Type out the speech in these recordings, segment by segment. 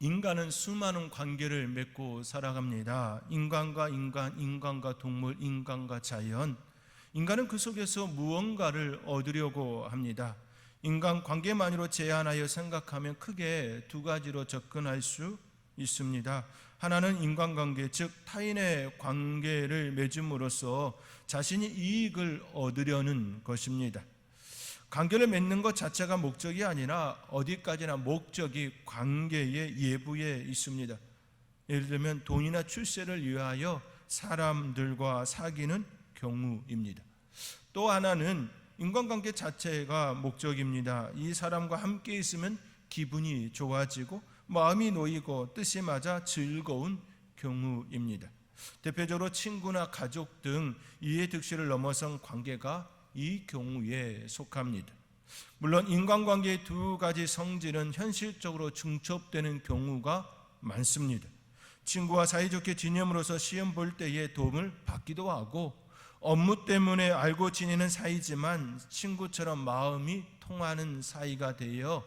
인간은 수많은 관계를 맺고 살아갑니다. 인간과 인간, 인간과 동물, 인간과 자연. 인간은 그 속에서 무언가를 얻으려고 합니다. 인간 관계만으로 제한하여 생각하면 크게 두 가지로 접근할 수 있습니다. 하나는 인간관계, 즉 타인의 관계를 맺음으로써 자신이 이익을 얻으려는 것입니다. 관계를 맺는 것 자체가 목적이 아니라 어디까지나 목적이 관계의 예부에 있습니다. 예를 들면 돈이나 출세를 위하여 사람들과 사귀는 경우입니다. 또 하나는 인간관계 자체가 목적입니다. 이 사람과 함께 있으면 기분이 좋아지고 마음이 놓이고 뜻이 맞아 즐거운 경우입니다. 대표적으로 친구나 가족 등 이해득실을 넘어선 관계가 이 경우에 속합니다. 물론 인간관계의 두 가지 성질은 현실적으로 중첩되는 경우가 많습니다. 친구와 사이좋게 지냄으로써 시험 볼 때에 도움을 받기도 하고, 업무 때문에 알고 지내는 사이지만 친구처럼 마음이 통하는 사이가 되어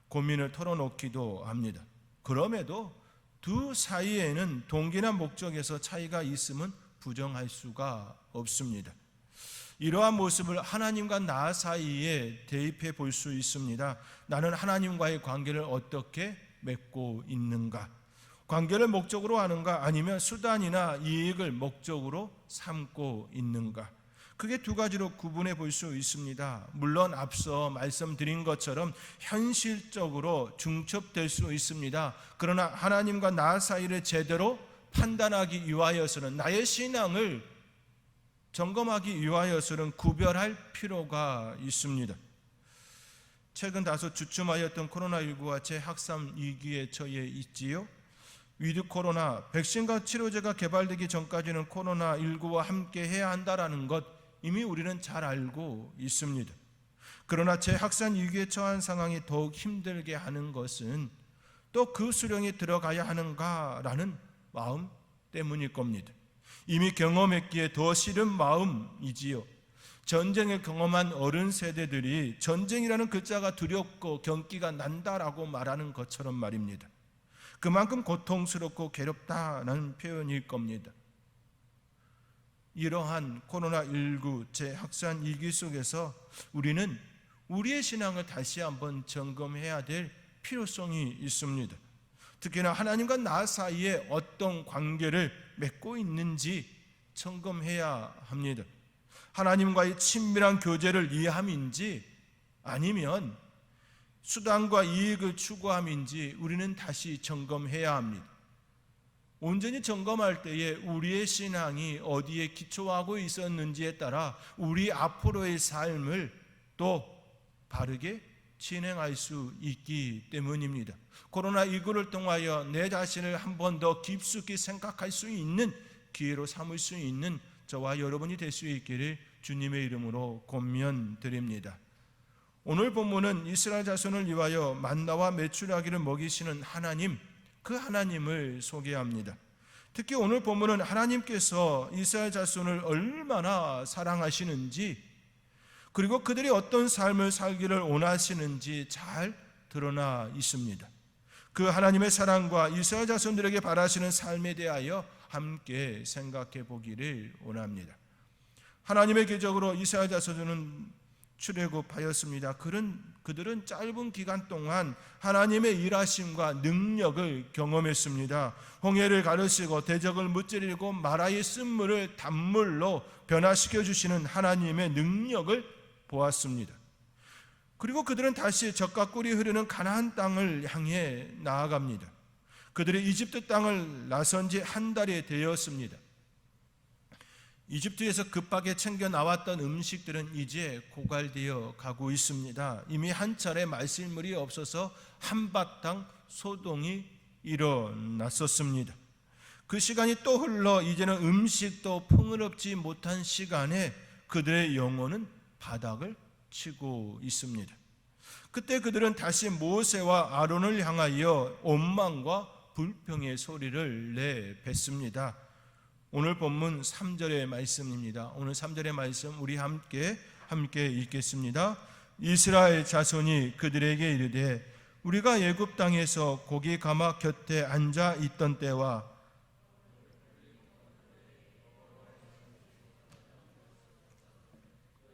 고민을 털어놓기도 합니다. 그럼에도 두 사이에는 동기나 목적에서 차이가 있음은 부정할 수가 없습니다. 이러한 모습을 하나님과 나 사이에 대입해 볼 수 있습니다. 나는 하나님과의 관계를 어떻게 맺고 있는가? 관계를 목적으로 하는가? 아니면 수단이나 이익을 목적으로 삼고 있는가? 크게 두 가지로 구분해 볼 수 있습니다. 물론 앞서 말씀드린 것처럼 현실적으로 중첩될 수 있습니다. 그러나 하나님과 나 사이를 제대로 판단하기 위하여서는, 나의 신앙을 점검하기 위하여서는 구별할 필요가 있습니다. 최근 다소 주춤하였던 코로나19와 재확산 위기에 처해 있지요. 위드 코로나, 백신과 치료제가 개발되기 전까지는 코로나19와 함께 해야 한다는 것 이미 우리는 잘 알고 있습니다. 그러나 재확산 위기에 처한 상황이 더욱 힘들게 하는 것은 또 그 수령에 들어가야 하는가라는 마음 때문일 겁니다. 이미 경험했기에 더 싫은 마음이지요. 전쟁을 경험한 어른 세대들이 전쟁이라는 글자가 두렵고 경기가 난다라고 말하는 것처럼 말입니다. 그만큼 고통스럽고 괴롭다는 표현일 겁니다. 이러한 코로나19 재확산 위기 속에서 우리는 우리의 신앙을 다시 한번 점검해야 될 필요성이 있습니다. 특히나 하나님과 나 사이에 어떤 관계를 맺고 있는지 점검해야 합니다. 하나님과의 친밀한 교제를 이해함인지 아니면 수단과 이익을 추구함인지 우리는 다시 점검해야 합니다. 온전히 점검할 때에 우리의 신앙이 어디에 기초하고 있었는지에 따라 우리 앞으로의 삶을 또 바르게 진행할 수 있기 때문입니다. 코로나19를 통하여 내 자신을 한 번 더 깊숙이 생각할 수 있는 기회로 삼을 수 있는 저와 여러분이 될 수 있기를 주님의 이름으로 권면드립니다. 오늘 본문은 이스라엘 자손을 위하여 만나와 메추라기를 먹이시는 하나님, 그 하나님을 소개합니다. 특히 오늘 본문은 하나님께서 이스라엘 자손을 얼마나 사랑하시는지, 그리고 그들이 어떤 삶을 살기를 원하시는지 잘 드러나 있습니다. 그 하나님의 사랑과 이스라엘 자손들에게 바라시는 삶에 대하여 함께 생각해 보기를 원합니다. 하나님의 기적으로 이스라엘 자손은 출애굽하였습니다. 그들은 짧은 기간 동안 하나님의 일하심과 능력을 경험했습니다. 홍해를 가르시고 대적을 무찌르고 마라의 쓴물을 단물로 변화시켜 주시는 하나님의 능력을 보았습니다. 그리고 그들은 다시 젖과 꿀이 흐르는 가나안 땅을 향해 나아갑니다. 그들이 이집트 땅을 나선 지 한 달이 되었습니다. 이집트에서 급하게 챙겨 나왔던 음식들은 이제 고갈되어 가고 있습니다. 이미 한 차례 말씀물이 없어서 한바탕 소동이 일어났었습니다. 그 시간이 또 흘러 이제는 음식도 풍요롭지 못한 시간에 그들의 영혼은 바닥을 치고 있습니다. 그때 그들은 다시 모세와 아론을 향하여 원망과 불평의 소리를 내뱉습니다. 오늘 본문 3절의 말씀입니다. 오늘 3절의 말씀 우리 함께 읽겠습니다. 이스라엘 자손이 그들에게 이르되 우리가 애굽 땅에서 고기 가마 곁에 앉아 있던 때와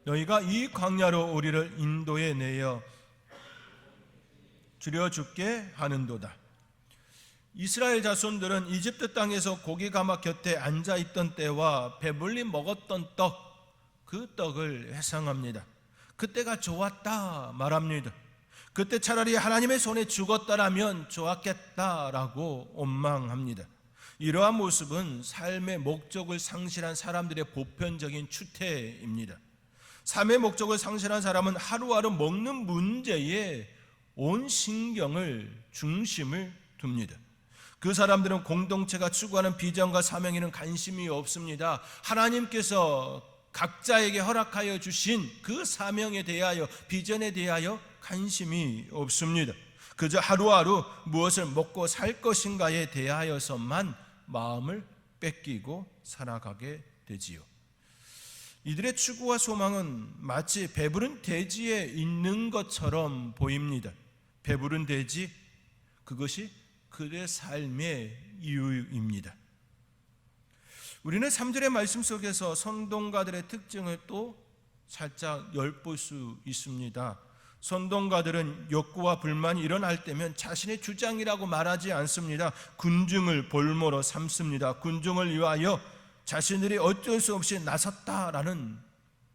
너희가 이 광야로 우리를 인도해 내어 줄여 죽게 하는도다. 이스라엘 자손들은 이집트 땅에서 고기 가마 곁에 앉아 있던 때와 배불리 먹었던 떡, 그 떡을 회상합니다. 그때가 좋았다 말합니다. 그때 차라리 하나님의 손에 죽었다라면 좋았겠다라고 원망합니다. 이러한 모습은 삶의 목적을 상실한 사람들의 보편적인 추태입니다. 삶의 목적을 상실한 사람은 하루하루 먹는 문제에 온 신경을, 중심을 둡니다. 그 사람들은 공동체가 추구하는 비전과 사명에는 관심이 없습니다. 하나님께서 각자에게 허락하여 주신 그 사명에 대하여, 비전에 대하여 관심이 없습니다. 그저 하루하루 무엇을 먹고 살 것인가에 대하여서만 마음을 뺏기고 살아가게 되지요. 이들의 추구와 소망은 마치 배부른 돼지에 있는 것처럼 보입니다. 배부른 돼지, 그것이 그들의 삶의 이유입니다. 우리는 3절의 말씀 속에서 선동가들의 특징을 또 살짝 엿볼 수 있습니다. 선동가들은 욕구와 불만이 일어날 때면 자신의 주장이라고 말하지 않습니다. 군중을 볼모로 삼습니다. 군중을 위하여 자신들이 어쩔 수 없이 나섰다라는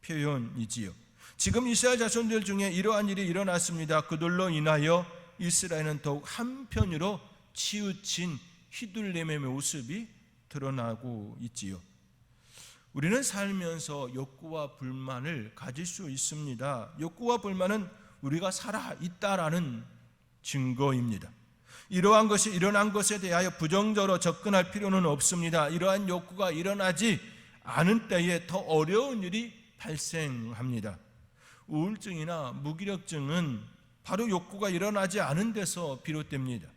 표현이지요. 지금 이스라엘 자손들 중에 이러한 일이 일어났습니다. 그들로 인하여 이스라엘은 더욱 한편으로 치우친 휘둘림의 모습이 드러나고 있지요. 우리는 살면서 욕구와 불만을 가질 수 있습니다. 욕구와 불만은 우리가 살아있다라는 증거입니다. 이러한 것이 일어난 것에 대하여 부정적으로 접근할 필요는 없습니다. 이러한 욕구가 일어나지 않은 때에 더 어려운 일이 발생합니다. 우울증이나 무기력증은 바로 욕구가 일어나지 않은 데서 비롯됩니다.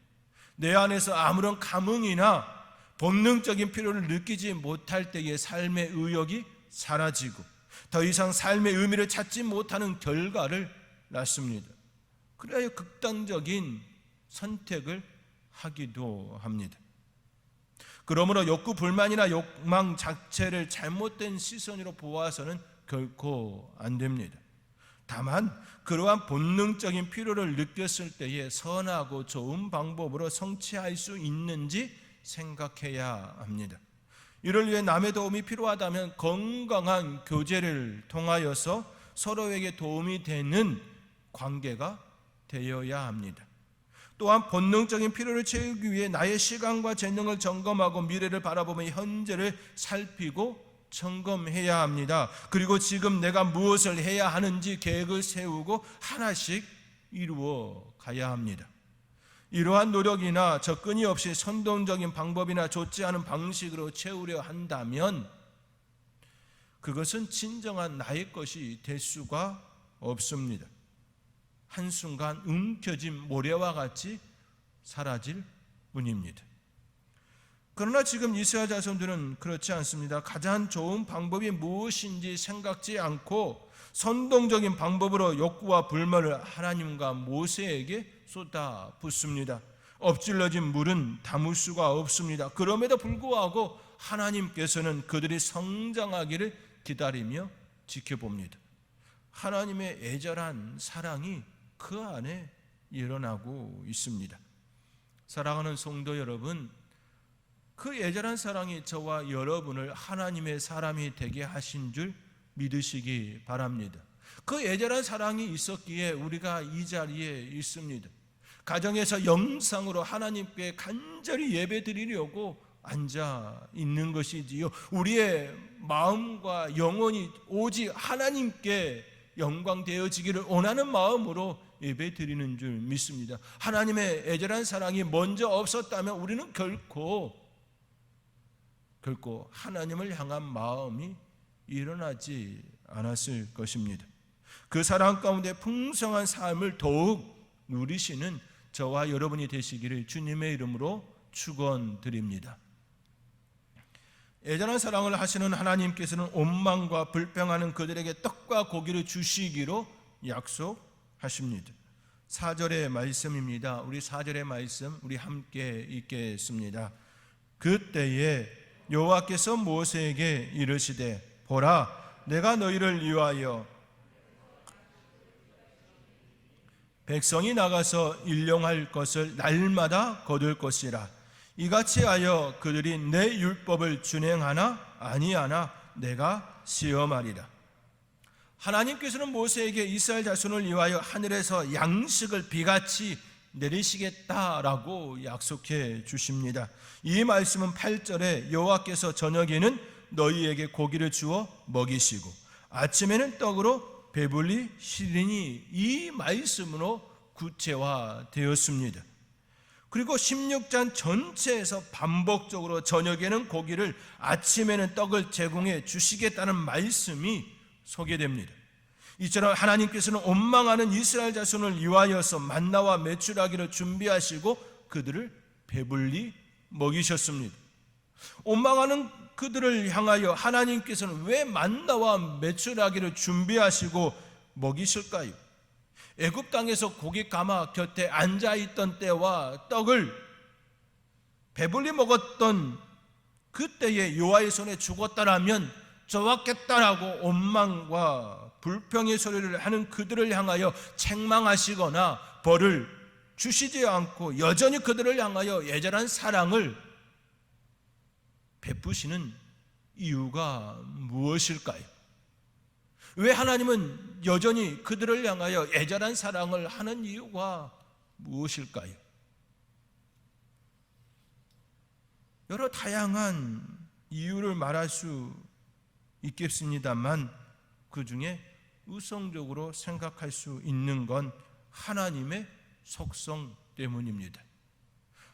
내 안에서 아무런 감흥이나 본능적인 필요를 느끼지 못할 때의 삶의 의욕이 사라지고 더 이상 삶의 의미를 찾지 못하는 결과를 낳습니다. 그래야 극단적인 선택을 하기도 합니다. 그러므로 욕구 불만이나 욕망 자체를 잘못된 시선으로 보아서는 결코 안 됩니다. 다만 그러한 본능적인 필요를 느꼈을 때에 선하고 좋은 방법으로 성취할 수 있는지 생각해야 합니다. 이를 위해 남의 도움이 필요하다면 건강한 교제를 통하여서 서로에게 도움이 되는 관계가 되어야 합니다. 또한 본능적인 필요를 채우기 위해 나의 시간과 재능을 점검하고 미래를 바라보며 현재를 살피고 점검해야 합니다. 그리고 지금 내가 무엇을 해야 하는지 계획을 세우고 하나씩 이루어 가야 합니다. 이러한 노력이나 접근이 없이 선동적인 방법이나 좋지 않은 방식으로 채우려 한다면 그것은 진정한 나의 것이 될 수가 없습니다. 한순간 움켜진 모래와 같이 사라질 뿐입니다. 그러나 지금 이스라엘 자손들은 그렇지 않습니다. 가장 좋은 방법이 무엇인지 생각지 않고 선동적인 방법으로 욕구와 불만을 하나님과 모세에게 쏟아붓습니다. 엎질러진 물은 담을 수가 없습니다. 그럼에도 불구하고 하나님께서는 그들이 성장하기를 기다리며 지켜봅니다. 하나님의 애절한 사랑이 그 안에 일어나고 있습니다. 사랑하는 성도 여러분, 그 애절한 사랑이 저와 여러분을 하나님의 사람이 되게 하신 줄 믿으시기 바랍니다. 그 애절한 사랑이 있었기에 우리가 이 자리에 있습니다. 가정에서 영상으로 하나님께 간절히 예배 드리려고 앉아 있는 것이지요. 우리의 마음과 영혼이 오직 하나님께 영광 되어지기를 원하는 마음으로 예배 드리는 줄 믿습니다. 하나님의 애절한 사랑이 먼저 없었다면 우리는 결코 하나님을 향한 마음이 일어나지 않았을 것입니다. 그 사랑 가운데 풍성한 삶을 더욱 누리시는 저와 여러분이 되시기를 주님의 이름으로 축원드립니다. 애절한 사랑을 하시는 하나님께서는 원망과 불평하는 그들에게 떡과 고기를 주시기로 약속하십니다. 4절의 말씀입니다. 우리 4절의 말씀 우리 함께 읽겠습니다. 그때에 여호와께서 모세에게 이르시되 보라 내가 너희를 위하여 백성이 나가서 일용할 것을 날마다 거둘 것이라. 이같이 하여 그들이 내 율법을 준행하나 아니하나 내가 시험하리라. 하나님께서는 모세에게 이스라엘 자손을 위하여 하늘에서 양식을 비같이 내리시겠다라고 약속해 주십니다. 이 말씀은 8절에 여호와께서 저녁에는 너희에게 고기를 주어 먹이시고 아침에는 떡으로 배불리 시리니 이 말씀으로 구체화되었습니다. 그리고 16장 전체에서 반복적으로 저녁에는 고기를 아침에는 떡을 제공해 주시겠다는 말씀이 소개됩니다. 이처럼 하나님께서는 원망하는 이스라엘 자손을 위하여서 만나와 메추라기를 준비하시고 그들을 배불리 먹이셨습니다. 원망하는 그들을 향하여 하나님께서는 왜 만나와 메추라기를 준비하시고 먹이실까요? 애굽 땅에서 고기 가마 곁에 앉아있던 때와 떡을 배불리 먹었던 그때에 여호와의 손에 죽었다라면 좋았겠다라고 원망과 불평의 소리를 하는 그들을 향하여 책망하시거나 벌을 주시지 않고 여전히 그들을 향하여 애절한 사랑을 베푸시는 이유가 무엇일까요? 왜 하나님은 여전히 그들을 향하여 애절한 사랑을 하는 이유가 무엇일까요? 여러 다양한 이유를 말할 수 있겠습니다만 그 중에 우선적으로 생각할 수 있는 건 하나님의 속성 때문입니다.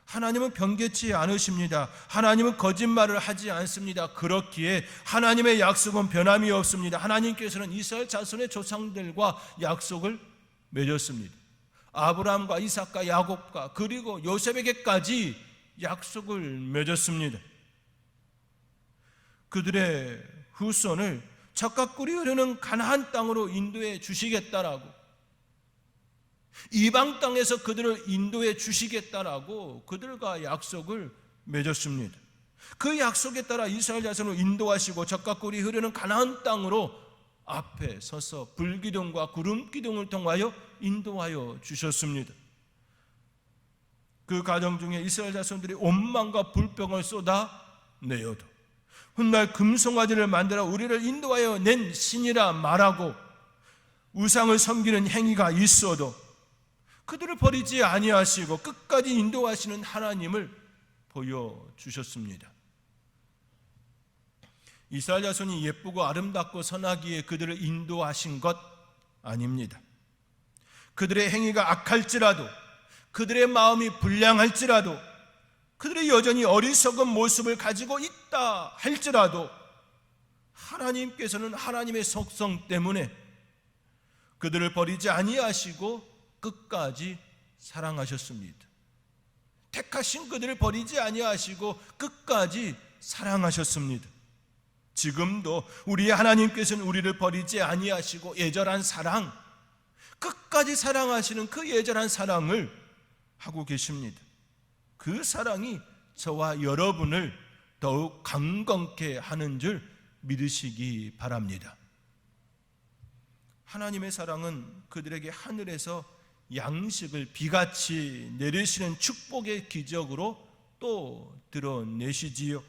하나님은 변개치 않으십니다. 하나님은 거짓말을 하지 않습니다. 그렇기에 하나님의 약속은 변함이 없습니다. 하나님께서는 이스라엘 자손의 조상들과 약속을 맺었습니다. 아브라함과 이삭과 야곱과 그리고 요셉에게까지 약속을 맺었습니다. 그들의 후손을 젖과 꿀이 흐르는 가나안 땅으로 인도해 주시겠다라고, 이방 땅에서 그들을 인도해 주시겠다라고 그들과 약속을 맺었습니다. 그 약속에 따라 이스라엘 자손을 인도하시고 젖과 꿀이 흐르는 가나안 땅으로 앞에 서서 불기둥과 구름기둥을 통하여 인도하여 주셨습니다. 그 과정 중에 이스라엘 자손들이 원망과 불평을 쏟아내어도 훗날 금송아지를 만들어 우리를 인도하여 낸 신이라 말하고 우상을 섬기는 행위가 있어도 그들을 버리지 아니하시고 끝까지 인도하시는 하나님을 보여주셨습니다. 이스라엘 자손이 예쁘고 아름답고 선하기에 그들을 인도하신 것 아닙니다. 그들의 행위가 악할지라도, 그들의 마음이 불량할지라도, 그들이 여전히 어리석은 모습을 가지고 있다 할지라도 하나님께서는 하나님의 속성 때문에 그들을 버리지 아니하시고 끝까지 사랑하셨습니다. 택하신 그들을 버리지 아니하시고 끝까지 사랑하셨습니다. 지금도 우리 하나님께서는 우리를 버리지 아니하시고 애절한 사랑, 끝까지 사랑하시는 그 애절한 사랑을 하고 계십니다. 그 사랑이 저와 여러분을 더욱 강건케 하는 줄 믿으시기 바랍니다. 하나님의 사랑은 그들에게 하늘에서 양식을 비같이 내리시는 축복의 기적으로 또 드러내시지요.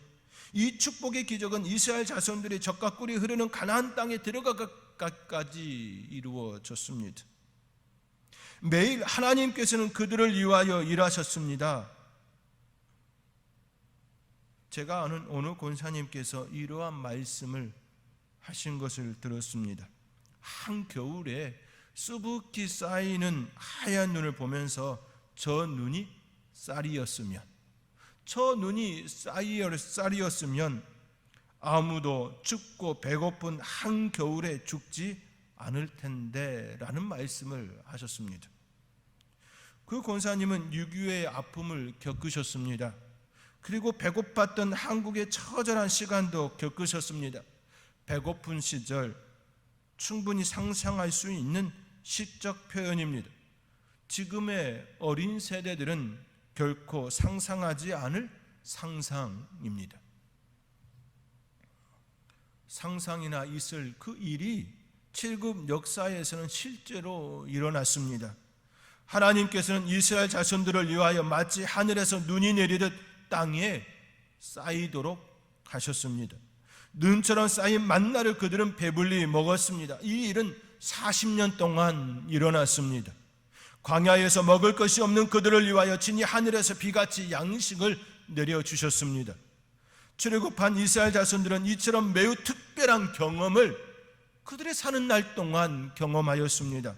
이 축복의 기적은 이스라엘 자손들이 젖과 꿀이 흐르는 가나안 땅에 들어가까지 이루어졌습니다. 매일 하나님께서는 그들을 위하여 일하셨습니다. 제가 아는 어느 권사님께서 이러한 말씀을 하신 것을 들었습니다. 한겨울에 수북히 쌓이는 하얀 눈을 보면서 저 눈이 쌀이었으면, 저 눈이 쌀이었으면 아무도 춥고 배고픈 한겨울에 죽지 않을 텐데 라는 말씀을 하셨습니다. 그 권사님은 6.25의 아픔을 겪으셨습니다. 그리고 배고팠던 한국의 처절한 시간도 겪으셨습니다. 배고픈 시절 충분히 상상할 수 있는 시적 표현입니다. 지금의 어린 세대들은 결코 상상하지 않을 상상입니다. 상상이나 있을 그 일이 칠급 역사에서는 실제로 일어났습니다. 하나님께서는 이스라엘 자손들을 위하여 마치 하늘에서 눈이 내리듯 땅에 쌓이도록 하셨습니다. 눈처럼 쌓인 만나를 그들은 배불리 먹었습니다. 이 일은 40년 동안 일어났습니다. 광야에서 먹을 것이 없는 그들을 위하여 친히 하늘에서 비같이 양식을 내려주셨습니다. 출애굽한 이스라엘 자손들은 이처럼 매우 특별한 경험을 그들의 사는 날 동안 경험하였습니다.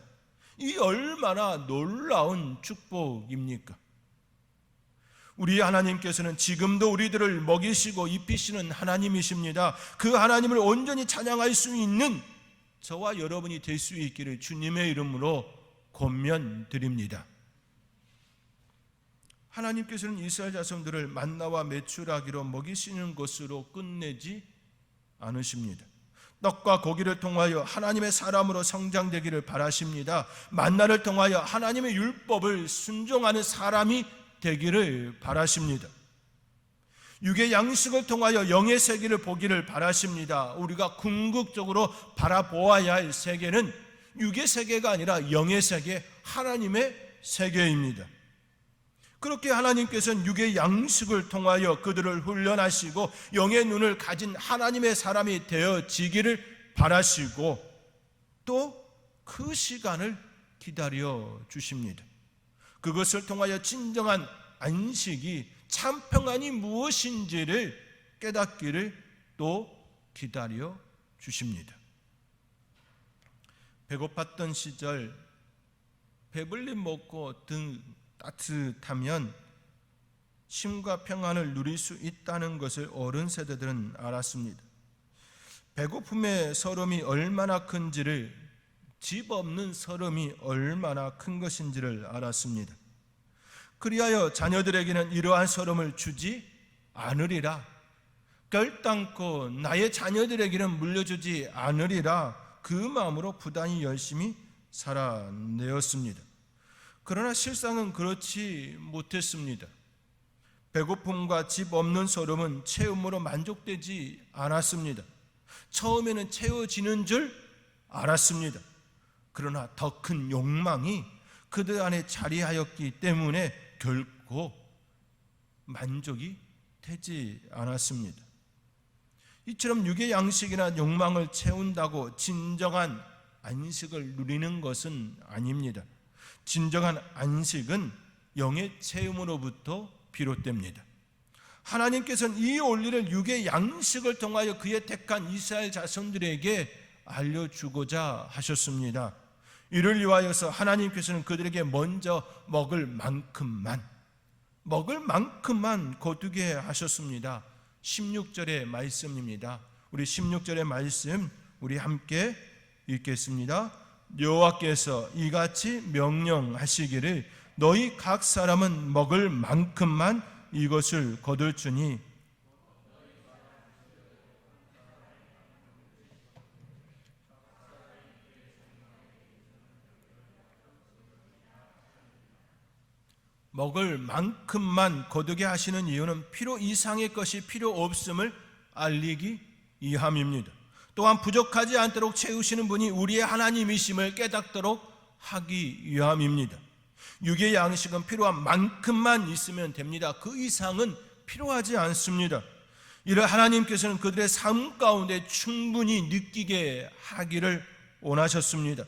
이 얼마나 놀라운 축복입니까? 우리 하나님께서는 지금도 우리들을 먹이시고 입히시는 하나님이십니다. 그 하나님을 온전히 찬양할 수 있는 저와 여러분이 될 수 있기를 주님의 이름으로 권면드립니다. 하나님께서는 이스라엘 자손들을 만나와 메추라기로 먹이시는 것으로 끝내지 않으십니다. 떡과 고기를 통하여 하나님의 사람으로 성장되기를 바라십니다. 만나를 통하여 하나님의 율법을 순종하는 사람이 되기를 바라십니다. 육의 양식을 통하여 영의 세계를 보기를 바라십니다. 우리가 궁극적으로 바라보아야 할 세계는 육의 세계가 아니라 영의 세계, 하나님의 세계입니다. 그렇게 하나님께서는 육의 양식을 통하여 그들을 훈련하시고 영의 눈을 가진 하나님의 사람이 되어지기를 바라시고 또 그 시간을 기다려 주십니다. 그것을 통하여 진정한 안식이 참 평안이 무엇인지를 깨닫기를 또 기다려 주십니다. 배고팠던 시절 배불리 먹고 등 따뜻하면 쉼과 평안을 누릴 수 있다는 것을 어른 세대들은 알았습니다. 배고픔의 서름이 얼마나 큰지를, 집 없는 서름이 얼마나 큰 것인지를 알았습니다. 그리하여 자녀들에게는 이러한 서름을 주지 않으리라, 결단코 나의 자녀들에게는 물려주지 않으리라, 그 마음으로 부단히 열심히 살아내었습니다. 그러나 실상은 그렇지 못했습니다. 배고픔과 집 없는 서름은 채움으로 만족되지 않았습니다. 처음에는 채워지는 줄 알았습니다. 그러나 더 큰 욕망이 그들 안에 자리하였기 때문에 결코 만족이 되지 않았습니다. 이처럼 육의 양식이나 욕망을 채운다고 진정한 안식을 누리는 것은 아닙니다. 진정한 안식은 영의 체험으로부터 비롯됩니다. 하나님께서는 이 원리를 육의 양식을 통하여 그의 택한 이스라엘 자손들에게 알려주고자 하셨습니다. 이를 위하여서 하나님께서는 그들에게 먼저 먹을 만큼만 거두게 하셨습니다. 16절의 말씀입니다. 우리 16절의 말씀 우리 함께 읽겠습니다. 여호와께서 이같이 명령하시기를 너희 각 사람은 먹을 만큼만 이것을 거둘지니 먹을 만큼만 거두게 하시는 이유는 필요 이상의 것이 필요 없음을 알리기 위함입니다. 또한 부족하지 않도록 채우시는 분이 우리의 하나님이심을 깨닫도록 하기 위함입니다. 육의 양식은 필요한 만큼만 있으면 됩니다. 그 이상은 필요하지 않습니다. 이를 하나님께서는 그들의 삶 가운데 충분히 느끼게 하기를 원하셨습니다.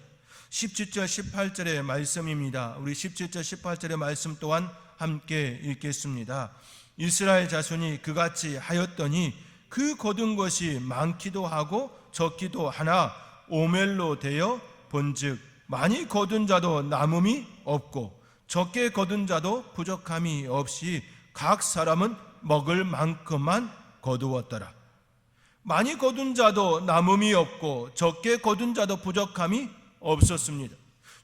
17절 18절의 말씀입니다. 우리 17절 18절의 말씀 또한 함께 읽겠습니다. 이스라엘 자손이 그같이 하였더니 그 거둔 것이 많기도 하고 적기도 하나 오멜로 되어 본즉 많이 거둔 자도 남음이 없고 적게 거둔 자도 부족함이 없이 각 사람은 먹을 만큼만 거두었더라. 많이 거둔 자도 남음이 없고 적게 거둔 자도 부족함이 없었습니다.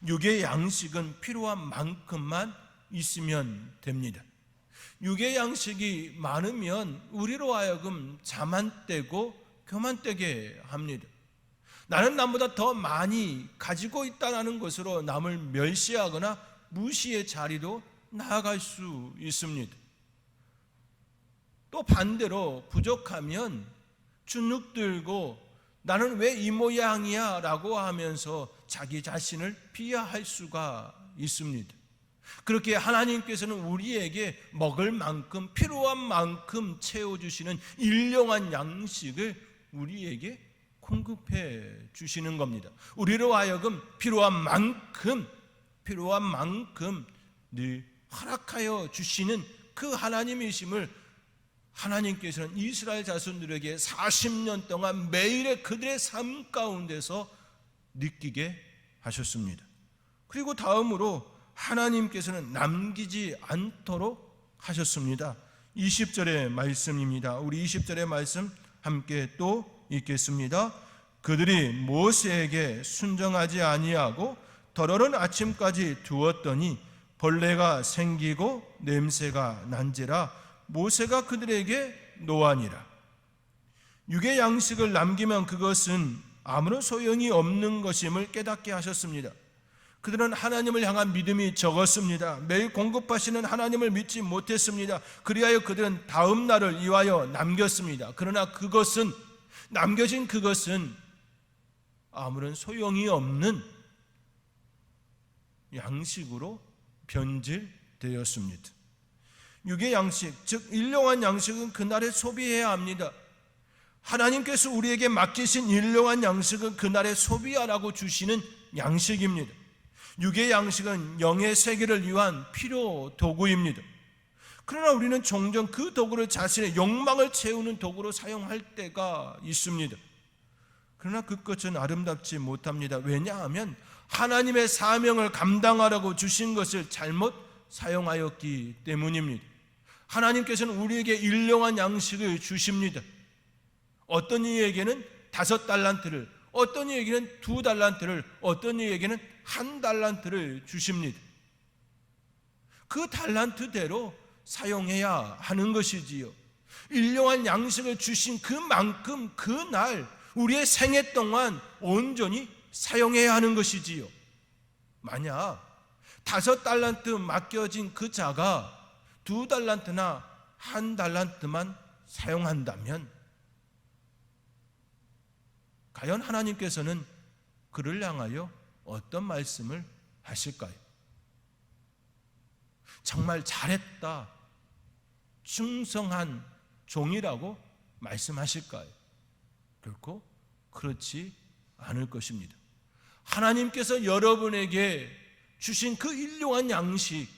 육의 양식은 필요한 만큼만 있으면 됩니다. 육의 양식이 많으면 우리로 하여금 자만되고 교만되게 합니다. 나는 남보다 더 많이 가지고 있다는 것으로 남을 멸시하거나 무시의 자리로 나아갈 수 있습니다. 또 반대로 부족하면 주눅 들고 나는 왜 이 모양이야 라고 하면서 자기 자신을 비하할 수가 있습니다. 그렇게 하나님께서는 우리에게 먹을 만큼, 필요한 만큼 채워주시는 일용한 양식을 우리에게 공급해 주시는 겁니다. 우리로 하여금 필요한 만큼 늘 허락하여 주시는 그 하나님이심을 하나님께서는 이스라엘 자손들에게 40년 동안 매일의 그들의 삶 가운데서 느끼게 하셨습니다. 그리고 다음으로 하나님께서는 남기지 않도록 하셨습니다. 20절의 말씀입니다. 우리 20절의 말씀 함께 또 읽겠습니다. 그들이 모세에게 순종하지 아니하고 더러는 아침까지 두었더니 벌레가 생기고 냄새가 난지라 모세가 그들에게 노하니라. 육의 양식을 남기면 그것은 아무런 소용이 없는 것임을 깨닫게 하셨습니다. 그들은 하나님을 향한 믿음이 적었습니다. 매일 공급하시는 하나님을 믿지 못했습니다. 그리하여 그들은 다음 날을 위하여 남겼습니다. 그러나 남겨진 그것은 아무런 소용이 없는 양식으로 변질되었습니다. 육의 양식, 즉 일용한 양식은 그날에 소비해야 합니다. 하나님께서 우리에게 맡기신 일용한 양식은 그날에 소비하라고 주시는 양식입니다. 육의 양식은 영의 세계를 위한 필요 도구입니다. 그러나 우리는 종종 그 도구를 자신의 욕망을 채우는 도구로 사용할 때가 있습니다. 그러나 그 것은 아름답지 못합니다. 왜냐하면 하나님의 사명을 감당하라고 주신 것을 잘못 사용하였기 때문입니다. 하나님께서는 우리에게 일용한 양식을 주십니다. 어떤 이에게는 5달란트를, 어떤 이에게는 2달란트를, 어떤 이에게는 1달란트를 주십니다. 그 달란트대로 사용해야 하는 것이지요. 일용한 양식을 주신 그만큼 그날 우리의 생애 동안 온전히 사용해야 하는 것이지요. 만약 5달란트 맡겨진 그 자가 2달란트나 1달란트만 사용한다면 과연 하나님께서는 그를 향하여 어떤 말씀을 하실까요? 정말 잘했다, 충성한 종이라고 말씀하실까요? 결코 그렇지 않을 것입니다. 하나님께서 여러분에게 주신 그 일용한 양식,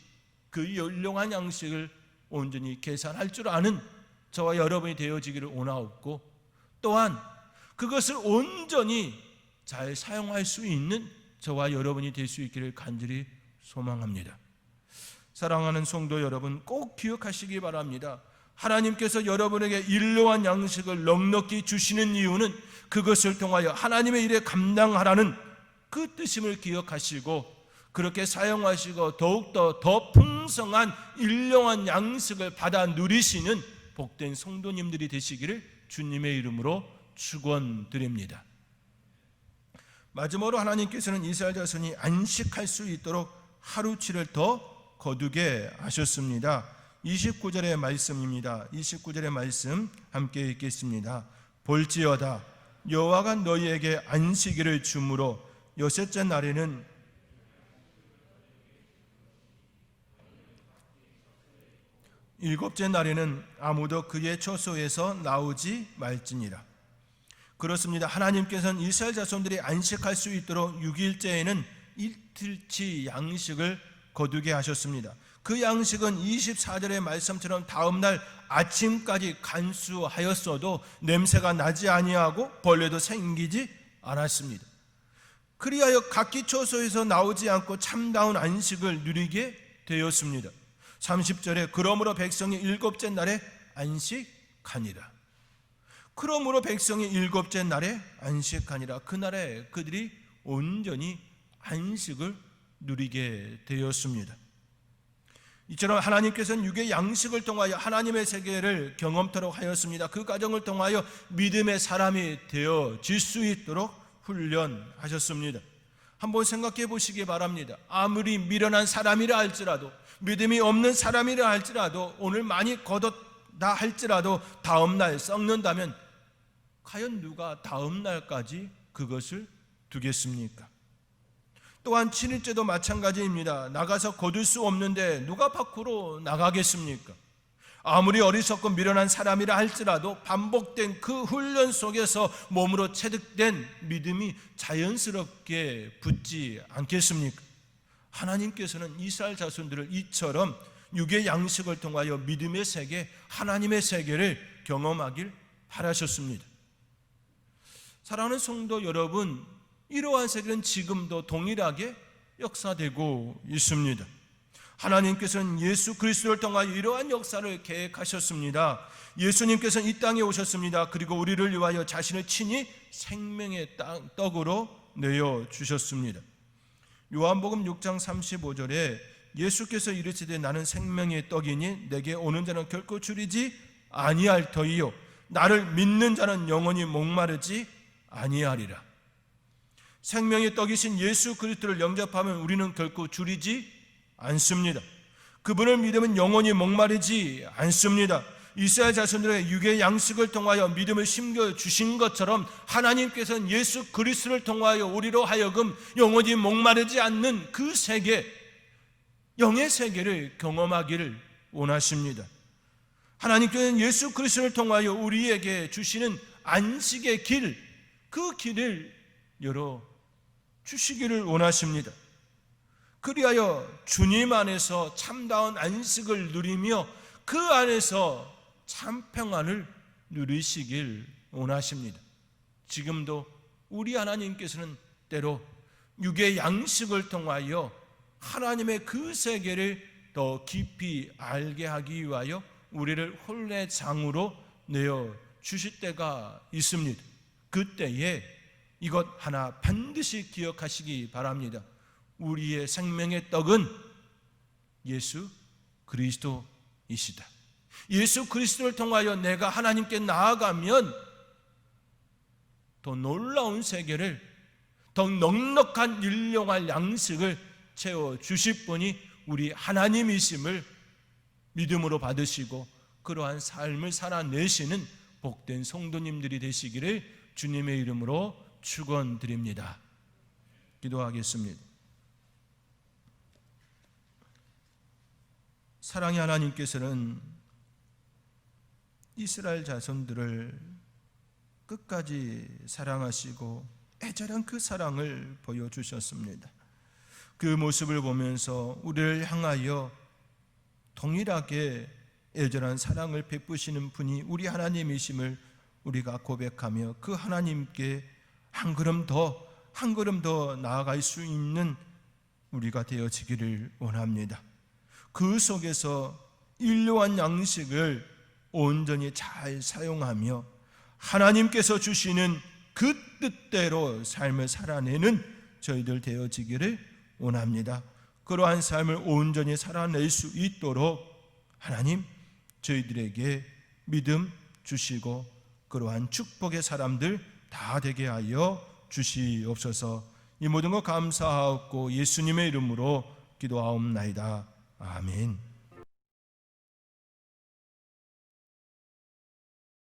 그 일용한 양식을 온전히 계산할 줄 아는 저와 여러분이 되어지기를 원하옵고, 또한 그것을 온전히 잘 사용할 수 있는 저와 여러분이 될 수 있기를 간절히 소망합니다. 사랑하는 성도 여러분, 꼭 기억하시기 바랍니다. 하나님께서 여러분에게 일용한 양식을 넉넉히 주시는 이유는 그것을 통하여 하나님의 일에 감당하라는 그 뜻임을 기억하시고, 그렇게 사용하시고 더욱더 더 풍성한 일용한 양식을 받아 누리시는 복된 성도님들이 되시기를 주님의 이름으로 축원드립니다. 마지막으로 하나님께서는 이스라엘 자손이 안식할 수 있도록 하루치를 더 거두게 하셨습니다. 29절의 말씀입니다. 29절의 말씀 함께 읽겠습니다. 볼지어다 여호와가 너희에게 안식일을 주므로 여섯째 날에는 일곱째 날에는 아무도 그의 처소에서 나오지 말지니라. 그렇습니다. 하나님께서는 이스라엘 자손들이 안식할 수 있도록 6일째에는 이틀치 양식을 거두게 하셨습니다. 그 양식은 24절의 말씀처럼 다음날 아침까지 간수하였어도 냄새가 나지 아니하고 벌레도 생기지 않았습니다. 그리하여 각기 처소에서 나오지 않고 참다운 안식을 누리게 되었습니다. 30절에 그러므로 백성이 일곱째 날에 안식하니라. 그러므로 백성이 일곱째 날에 안식하니라. 그날에 그들이 온전히 안식을 누리게 되었습니다. 이처럼 하나님께서는 육의 양식을 통하여 하나님의 세계를 경험토록 하였습니다. 그 과정을 통하여 믿음의 사람이 되어질 수 있도록 훈련하셨습니다. 한번 생각해 보시기 바랍니다. 아무리 미련한 사람이라 할지라도, 믿음이 없는 사람이라 할지라도, 오늘 많이 거뒀다 할지라도 다음날 썩는다면 과연 누가 다음날까지 그것을 두겠습니까? 또한 7일째도 마찬가지입니다. 나가서 거둘 수 없는데 누가 밖으로 나가겠습니까? 아무리 어리석고 미련한 사람이라 할지라도 반복된 그 훈련 속에서 몸으로 체득된 믿음이 자연스럽게 붙지 않겠습니까? 하나님께서는 이스라엘 자손들을 이처럼 육의 양식을 통하여 믿음의 세계, 하나님의 세계를 경험하길 바라셨습니다. 사랑하는 성도 여러분, 이러한 세계는 지금도 동일하게 역사되고 있습니다. 하나님께서는 예수 그리스도를 통하여 이러한 역사를 계획하셨습니다. 예수님께서는 이 땅에 오셨습니다. 그리고 우리를 위하여 자신을 친히 생명의 떡으로 내어주셨습니다. 요한복음 6장 35절에 예수께서 이르시되 나는 생명의 떡이니 내게 오는 자는 결코 줄이지 아니할 터이요 나를 믿는 자는 영원히 목마르지 아니하리라. 생명의 떡이신 예수 그리스도를 영접하면 우리는 결코 줄이지 않습니다. 그분을 믿으면 영원히 목마르지 않습니다. 이스라엘 자손들의 육의 양식을 통하여 믿음을 심겨주신 것처럼 하나님께서는 예수 그리스도를 통하여 우리로 하여금 영원히 목마르지 않는 그 세계, 영의 세계를 경험하기를 원하십니다. 하나님께서는 예수 그리스도를 통하여 우리에게 주시는 안식의 길, 그 길을 열어 주시기를 원하십니다. 그리하여 주님 안에서 참다운 안식을 누리며 그 안에서 참 평안을 누리시길 원하십니다. 지금도 우리 하나님께서는 때로 육의 양식을 통하여 하나님의 그 세계를 더 깊이 알게 하기 위하여 우리를 혼례장으로 내어 주실 때가 있습니다. 그때에 이것 하나 반드시 기억하시기 바랍니다. 우리의 생명의 떡은 예수 그리스도이시다. 예수 그리스도를 통하여 내가 하나님께 나아가면 더 놀라운 세계를, 더 넉넉한 일용할 양식을 채워주실 분이 우리 하나님이심을 믿음으로 받으시고 그러한 삶을 살아내시는 복된 성도님들이 되시기를 주님의 이름으로 축원드립니다. 기도하겠습니다. 사랑의 하나님께서는 이스라엘 자손들을 끝까지 사랑하시고 애절한 그 사랑을 보여주셨습니다. 그 모습을 보면서 우리를 향하여 동일하게 애절한 사랑을 베푸시는 분이 우리 하나님이심을 우리가 고백하며 그 하나님께 한 걸음 더 나아갈 수 있는 우리가 되어지기를 원합니다. 그 속에서 일용한 양식을 온전히 잘 사용하며 하나님께서 주시는 그 뜻대로 삶을 살아내는 저희들 되어지기를 원합니다. 그러한 삶을 온전히 살아낼 수 있도록 하나님 저희들에게 믿음 주시고 그러한 축복의 사람들 다 되게 하여 주시옵소서. 이 모든 것 감사하옵고 예수님의 이름으로 기도하옵나이다. 아멘.